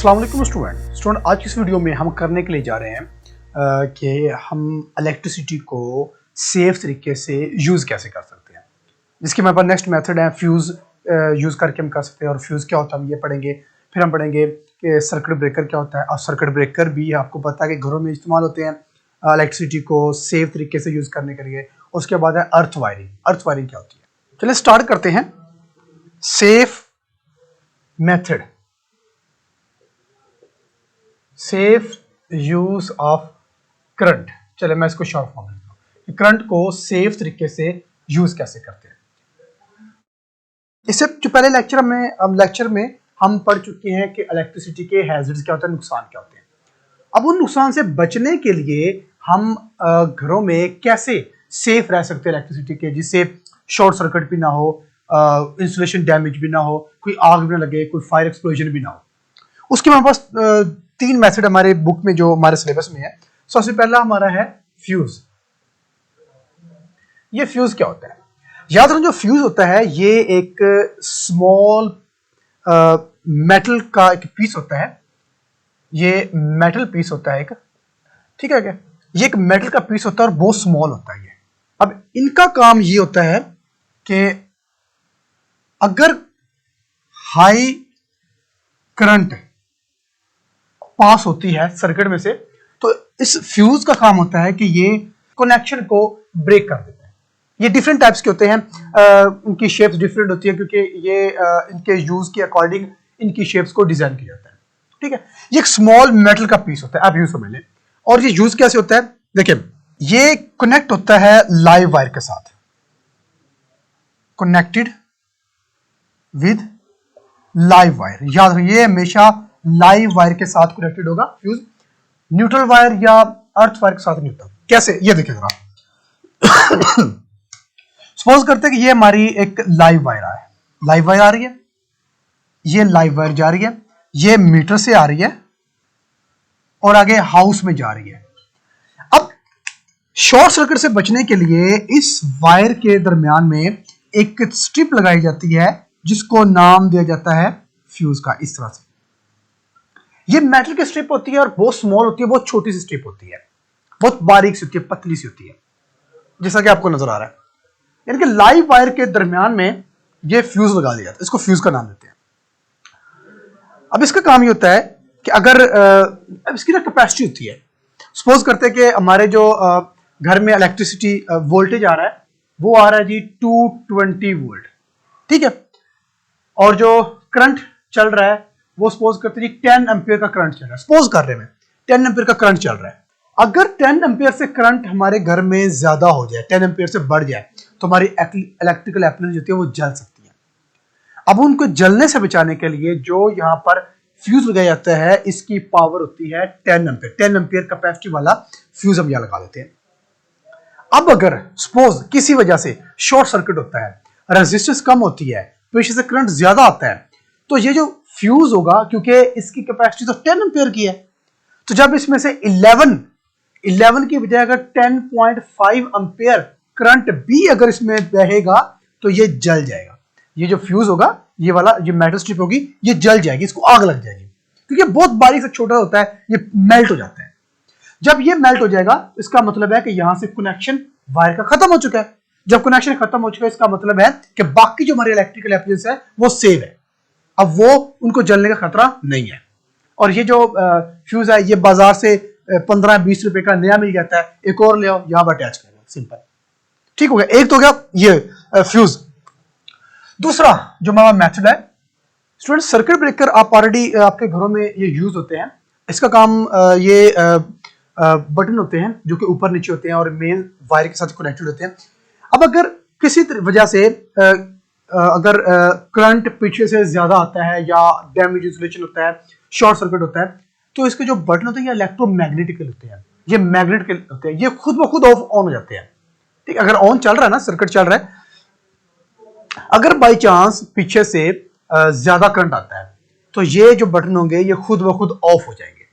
अस्सलाम वालेकुम स्टूडेंट। आज की इस वीडियो में हम करने के लिए जा रहे हैं कि हम इलेक्ट्रिसिटी को सेफ तरीके से यूज़ कैसे कर सकते हैं। जिसके हमारे पास नेक्स्ट मेथड है फ्यूज़ यूज़ करके हम कर सकते हैं। और फ्यूज़ क्या होता है हम ये पढ़ेंगे। फिर हम पढ़ेंगे कि सर्किट ब्रेकर क्या होता है। और सर्किट ब्रेकर भी आपको पता है कि घरों में इस्तेमाल होते हैं इलेक्ट्रिसिटी को सेफ तरीके से यूज़ करने के लिए। उसके बाद है अर्थ वायरिंग। अर्थ वायरिंग क्या होती है, चलिए स्टार्ट करते हैं। Safe method, safe use of current. चले मैं इसको शॉर्ट फॉर्म में लिखता हूं कि करंट को सेफ तरीके से यूज कैसे करते हैं। इससे जो पहले लेक्चर में हम पढ़ चुके हैं कि इलेक्ट्रिसिटी के हैजर्ड्स क्या होते हैं, नुकसान क्या होते हैं। अब उन नुकसान से बचने के लिए हम घरों में कैसे सेफ रह सकते हैं इलेक्ट्रिसिटी के, जिससे शॉर्ट सर्किट भी ना हो, इंसुलेशन डैमेज भी ना हो, कोई आग भी ना लगे, कोई फायर एक्सप्लोजन भी ना हो। उसके हमारे पास तीन मेथड हमारे बुक में जो हमारे सिलेबस में है। सबसे पहला हमारा है फ्यूज। ये फ्यूज क्या होता है, याद रखो जो फ्यूज होता है ये एक स्मॉल मेटल का एक पीस होता है। ये मेटल पीस होता है एक, ठीक है क्या, ये एक मेटल का पीस होता है और बहुत स्मॉल होता है ये। अब इनका काम ये होता है कि अगर हाई करंट पास होती है सर्किट में से, तो इस फ्यूज का काम होता है कि ये कनेक्शन को ब्रेक कर देता है। ये डिफरेंट टाइप्स के होते हैं, इनकी शेप्स डिफरेंट होती है क्योंकि ये इनके यूज के अकॉर्डिंग इनकी शेप्स को डिजाइन किया जाता है। ठीक है, ये एक स्मॉल मेटल का पीस होता है, आप यूज समझ लें। और ये यूज कैसे होता है, देखिए ये कनेक्ट होता है लाइव वायर के साथ, कनेक्टेड विद लाइव वायर। याद रखिए ये हमेशा लाइव वायर के साथ कनेक्टेड होगा फ्यूज, न्यूट्रल वायर या अर्थ वायर के साथ नहीं होता। कैसे, ये देखिए जरा। सपोज करते हैं कि ये हमारी एक लाइव वायर है, लाइव वायर आ रही है, ये लाइव वायर जा रही है, ये मीटर से आ रही है और आगे हाउस में जा रही है। अब शॉर्ट सर्किट से बचने के लिए इस वायर के दरमियान में एक स्ट्रिप लगाई जाती है जिसको नाम दिया जाता है फ्यूज का। इस तरह से ये मेटल की स्ट्रिप होती है और बहुत स्मॉल होती है, बहुत छोटी सी स्ट्रिप होती है, बहुत बारीक सी होती है, पतली सी होती है, जैसा कि आपको नजर आ रहा है। यानी कि लाइव वायर के दरमियान में ये फ्यूज लगा दिया जाता है, इसको फ्यूज का नाम देते हैं। अब इसका काम ये होता है कि अगर अब इसकी ना कैपेसिटी होती है। सपोज करते हैं कि हमारे जो घर में इलेक्ट्रिसिटी वोल्टेज आ रहा है वो आ रहा है जी 220 वोल्ट, ठीक है। और जो करंट चल रहा है वो सपोज करते हैं 10 एम्पियर का करंट चल रहा है। सपोज कर रहे हैं 10 एम्पियर का करंट चल रहा है। अगर 10 एम्पियर से करंट हमारे घर में ज्यादा हो जाए, 10 एम्पियर से बढ़ जाए, तो हमारी इलेक्ट्रिकल एप्लायंस होती है वो जल सकती है। अब उनको जलने से बचाने के लिए जो यहाँ पर फ्यूज लगाया जाता है, इसकी पावर होती है 10 एम्पियर। 10 एम्पियर कैपेसिटी वाला फ्यूज हम यहाँ लगा देते हैं। अब अगर सपोज किसी वजह से शॉर्ट सर्किट होता है, रेजिस्टेंस कम होती है, पीछे से करंट ज्यादा आता है, तो ये जो फ्यूज होगा, क्योंकि इसकी कैपेसिटी तो 10 एम्पियर की है, तो जब इसमें से 11 की बजाय अगर 10.5 एम्पियर करंट भी अगर इसमें बहेगा तो ये जल जाएगा। ये जो फ्यूज होगा, ये वाला जो मेटल स्ट्रिप होगी, ये जल जाएगी, इसको आग लग जाएगी, क्योंकि बहुत बारीक से छोटा होता है, ये मेल्ट हो जाता है। जब ये मेल्ट हो जाएगा इसका मतलब है कि यहां से कनेक्शन वायर का खत्म हो चुका है। जब कनेक्शन खत्म हो चुका है इसका मतलब है कि बाकी जो हमारे इलेक्ट्रिकल एप्लायंस है वो सेव है, अब वो उनको जलने का खतरा नहीं है। और ये जो फ्यूज है ये बाजार से 15-20 रुपए का नया मिल जाता है, एक और ले आओ यहां पर अटैच कर लो, सिंपल, ठीक हो गया। एक तो गया ये फ्यूज। दूसरा जो हमारा मेथड है स्टूडेंट, सर्किट ब्रेकर। आप ऑलरेडी आपके घरों में ये यूज होते हैं। इसका काम ये बटन होते हैं जो कि ऊपर नीचे होते हैं और मेन वायर के साथ कनेक्टेड होते हैं। अब अगर किसी वजह से अगर करंट पीछे से ज्यादा आता है या डैमेज इंसुलेशन होता है, शॉर्ट सर्किट होता है, तो इसके जो बटन होते हैं ये इलेक्ट्रोमैग्नेटिकल होते हैं, ये मैग्नेट के होते हैं, ये खुद ब खुद ऑफ ऑन हो जाते हैं। ठीक, अगर ऑन चल रहा है ना, सर्किट चल रहा है, अगर बाई चांस पीछे से ज्यादा करंट आता है तो ये जो बटन होंगे ये खुद ब खुद ऑफ हो जाएंगे,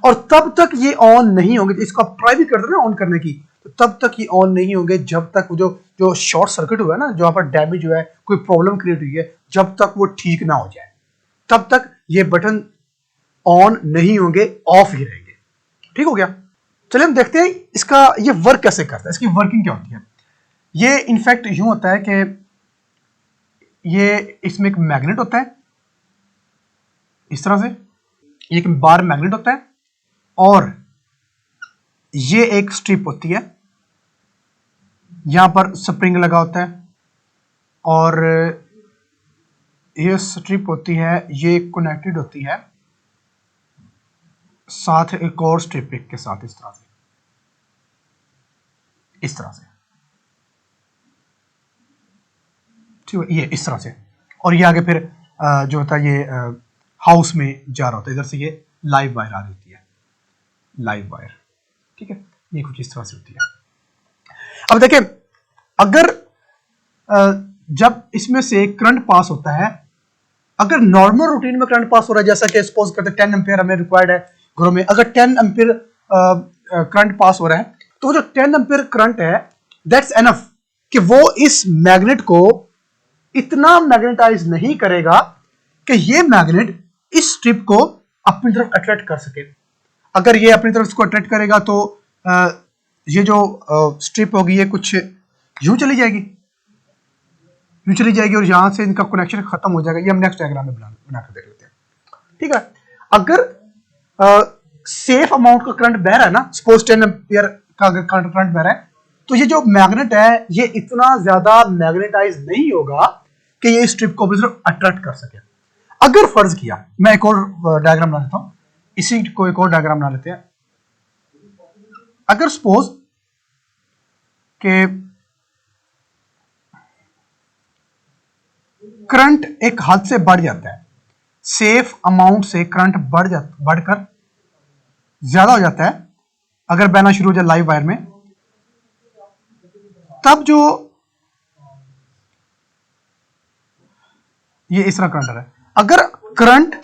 और तब तक ये ऑन नहीं होंगे। इसको आप ट्राई भी करते हैं ऑन करने की, तो तब तक ये ऑन नहीं होंगे जब तक जो शॉर्ट सर्किट हुआ है ना, जो यहाँ पर डैमेज हुआ है, कोई प्रॉब्लम क्रिएट हुई है, जब तक वो ठीक ना हो जाए, तब तक ये बटन ऑन नहीं होंगे, ऑफ ही रहेंगे। ठीक हो गया। चलिए हम देखते हैं इसका ये वर्क कैसे करता है, इसकी वर्किंग क्या होती है। ये इनफैक्ट यूं होता है कि ये इसमें एक मैग्नेट होता है इस तरह से, ये एक बार मैग्नेट होता है और ये एक स्ट्रिप होती है, यहां पर स्प्रिंग लगा होता है और ये स्ट्रिप होती है, ये कनेक्टेड होती है साथ एक और स्ट्रिप के साथ, इस तरह से, इस तरह से, ठीक है, ये इस तरह से। और ये आगे फिर जो होता है ये हाउस में जा रहा होता है, इधर से ये लाइव वायर आ रही होती है, लाइव वायर। ठीक है, ये कुछ इस तरह से होती है। अब देखिए, अगर जब इसमें से करंट पास होता है, अगर नॉर्मल रूटीन में करंट पास हो रहा है, जैसा कि सपोज करते 10 एम्पीयर हमें रिक्वायर्ड है घरों में, अगर 10 एम्पीयर करंट पास हो रहा है तो जो 10 एम्पीयर करंट है दैट्स एनफ कि वो इस मैग्नेट को इतना मैग्नेटाइज नहीं करेगा कि ये मैग्नेट इस स्ट्रिप को अपनी तरफ अट्रैक्ट कर सके। अगर ये अपनी तरफ इसको अट्रैक्ट करेगा तो ये जो स्ट्रिप होगी ये कुछ यूं चली जाएगी, यूं चली जाएगी और यहां से इनका कनेक्शन खत्म हो जाएगा। ये हम नेक्स्ट डायग्राम में बनाकर देख लेते हैं। ठीक है, अगर सेफ अमाउंट का करंट बह रहा है ना, सपोज 10 एम्पीयर का अगर करंट बह रहा है, तो ये जो मैग्नेट है ये इतना ज्यादा मैग्नेटाइज नहीं होगा कि ये स्ट्रिप को अपनी तरफ अट्रैक्ट कर सके। अगर फर्ज किया, मैं एक और डायग्राम बना लेता हूं, इसी को एक और डायग्राम बना लेते हैं। अगर सपोज के करंट एक हद से बढ़ जाता है, सेफ अमाउंट से करंट बढ़कर ज्यादा हो जाता है, अगर बहना शुरू हो जाए लाइव वायर में, तब जो ये इस तरह करंट है, अगर करंट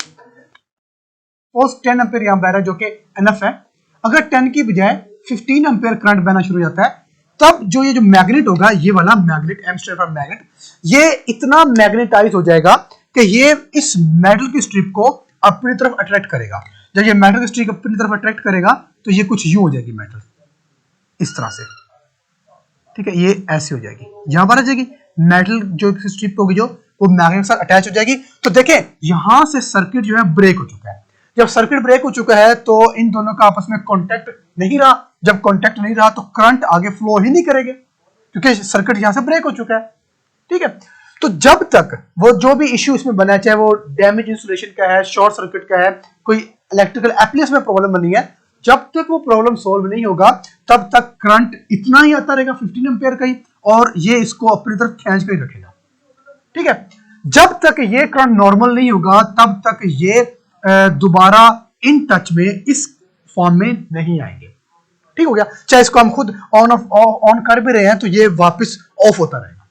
10 एम्पीयर यहां बह रहा है जो कि एनएफ है, अगर 10 की बजाय 15 एम्पीयर करंट बहना शुरू हो जाता है, तब जो ये जो मैग्नेट होगा, ये वाला magnet, M stand for magnet, ये इतना मैग्नेटाइज हो जाएगा कि ये इस मेटल की स्ट्रिप को अपनी तरफ अट्रैक्ट करेगा। जब ये मेटल की स्ट्रिप अपनी तरफ अट्रैक्ट करेगा तो ये कुछ यूं हो जाएगी मेटल, इस तरह से। ठीक है, ये ऐसी हो जाएगी, यहां पर आ जाएगी मेटल जो स्ट्रिप होगी जो वो मैग्नेट के साथ अटैच हो जाएगी। तो देखें यहां से सर्किट जो है ब्रेक हो चुका है। जब सर्किट ब्रेक हो चुका है तो इन दोनों का आपस में कांटेक्ट नहीं रहा। जब कांटेक्ट नहीं रहा तो करंट आगे फ्लो ही नहीं करेगा क्योंकि सर्किट यहां से ब्रेक हो चुका है। ठीक है, तो जब तक वो जो भी इश्यू इसमें बना है, चाहे वो डैमेज इंसुलेशन का है, शॉर्ट सर्किट का है, कोई इलेक्ट्रिकल एप्लायंस में प्रॉब्लम बनी है, जब तक वो प्रॉब्लम सॉल्व नहीं होगा तब तक करंट इतना ही आता रहेगा 15 एम्पीयर का ही, और ये इसको अपनी तरफ खींच कर ही रखेगा। ठीक है, जब तक ये करंट नॉर्मल नहीं होगा तब तक ये दोबारा इन टच में इस फॉर्म में नहीं आएंगे। ठीक हो गया, चाहे इसको हम खुद ऑन कर भी रहे हैं तो ये वापस ऑफ होता रहेगा।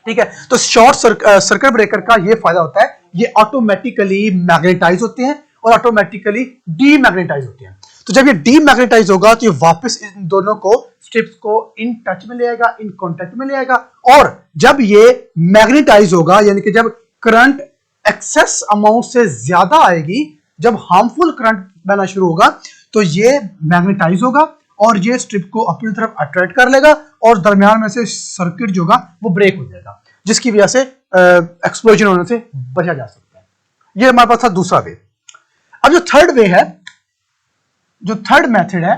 ठीक है, तो शॉर्ट सर्किट ब्रेकर का ये फायदा होता है, ये ऑटोमेटिकली मैग्नेटाइज होते हैं और ऑटोमेटिकली डीमैग्नेटाइज होते हैं। तो जब ये डीमैग्नेटाइज होगा तो ये वापस इन दोनों को स्ट्रिप्स को इन टच में ले आएगा, इन कांटेक्ट में ले आएगा, और जब ये मैग्नेटाइज होगा यानी कि जब करंट एक्सेस अमाउंट से ज्यादा आएगी, जब हार्मफुल करंट बहना शुरू होगा, तो ये मैग्नेटाइज होगा और ये स्ट्रिप को अपनी तरफ अट्रैक्ट कर लेगा और दरमियान में से सर्किट जो होगा वो ब्रेक हो जाएगा, जिसकी वजह से एक्सप्लोजन होने से बचा जा सकता है। ये हमारे पास था दूसरा वे। अब जो थर्ड वे है, जो थर्ड मेथड है,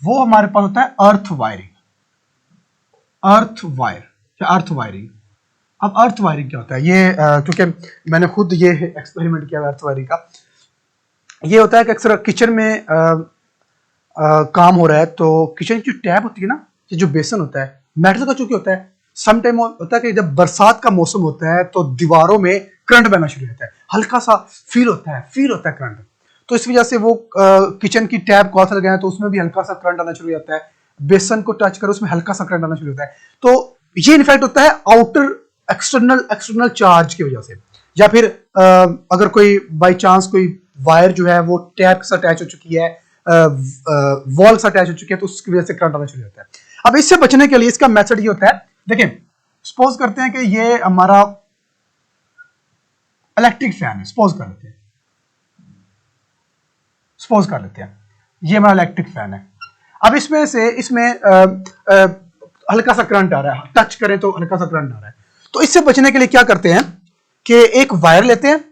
वो हमारे पास होता है अर्थ वायरिंग, अर्थ वायर या अर्थ वायरिंग। अब अर्थ वायरिंग क्या होता है, ये क्योंकि मैंने खुद ये एक्सपेरिमेंट किया अर्थ वायरिंग का। ये होता है कि अक्सर किचन में काम हो रहा है तो किचन की जो टैप होती है ना, ये जो बेसन होता है मेटल का चूंकि होता है, सम टाइम होता है कि जब बरसात का मौसम होता है तो दीवारों में करंट बहना शुरू होता है, हल्का सा फील होता है करंट। तो इस वजह से वो किचन की टैप को हाथ लगाए तो उसमें भी हल्का सा करंट आना शुरू हो जाता है, बेसन को टच करो उसमें हल्का सा करंट आना शुरू होता है। तो ये इनफैक्ट होता है आउटर एक्सटर्नल चार्ज की वजह से, या फिर अगर कोई बाई चांस कोई वायर जो है वो टैप के साथ अटैच हो चुकी है, वॉल से अटैच हो चुकी है, तो उसकी वजह से करंट आना शुरू होता है। अब इससे बचने के लिए इसका मेथड ये होता है, देखिए सपोज करते हैं कि ये हमारा इलेक्ट्रिक फैन है, सपोज कर लेते हैं सपोज कर लेते हैं ये हमारा इलेक्ट्रिक फैन है। अब इसमें हल्का सा करंट आ रहा है, टच करें तो हल्का सा करंट आ रहा है। तो इससे बचने के लिए क्या करते हैं कि एक वायर लेते हैं,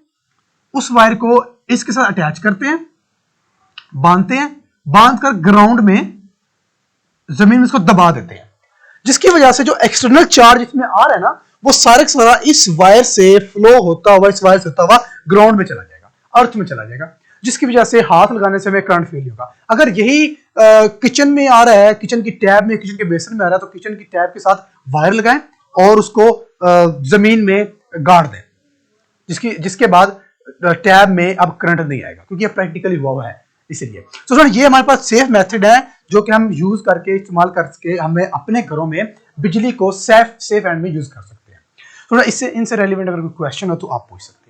उस वायर को इसके साथ अटैच करते हैं, बांधते हैं, बांधकर ग्राउंड में जमीन में इसको दबा देते हैं, जिसकी वजह से जो एक्सटर्नल चार्ज इसमें आ रहा है ना, वो सारा का सारा इस वायर से फ्लो होता हुआ, इस वायर से होता हुआ ग्राउंड में चला जाएगा, अर्थ में चला जाएगा, जिसकी वजह से हाथ लगाने से हमें करंट फील होगा। अगर यही किचन में आ रहा है, किचन की टैब में, किचन के बेसन में आ रहा है, तो किचन की टैब के साथ वायर लगाएं और उसको जमीन में गाड़ दें, जिसके बाद टैब में अब करंट नहीं आएगा, क्योंकि ये प्रैक्टिकली हुआ है इसलिए। तो फ्रेंड ये हमारे पास सेफ मेथड है जो कि हम यूज करके, इस्तेमाल करके हमें अपने घरों में बिजली को सेफ एंड में यूज कर सकते हैं। तो इससे इनसे रेलिवेंट अगर कोई क्वेश्चन हो तो आप पूछ सकते हैं।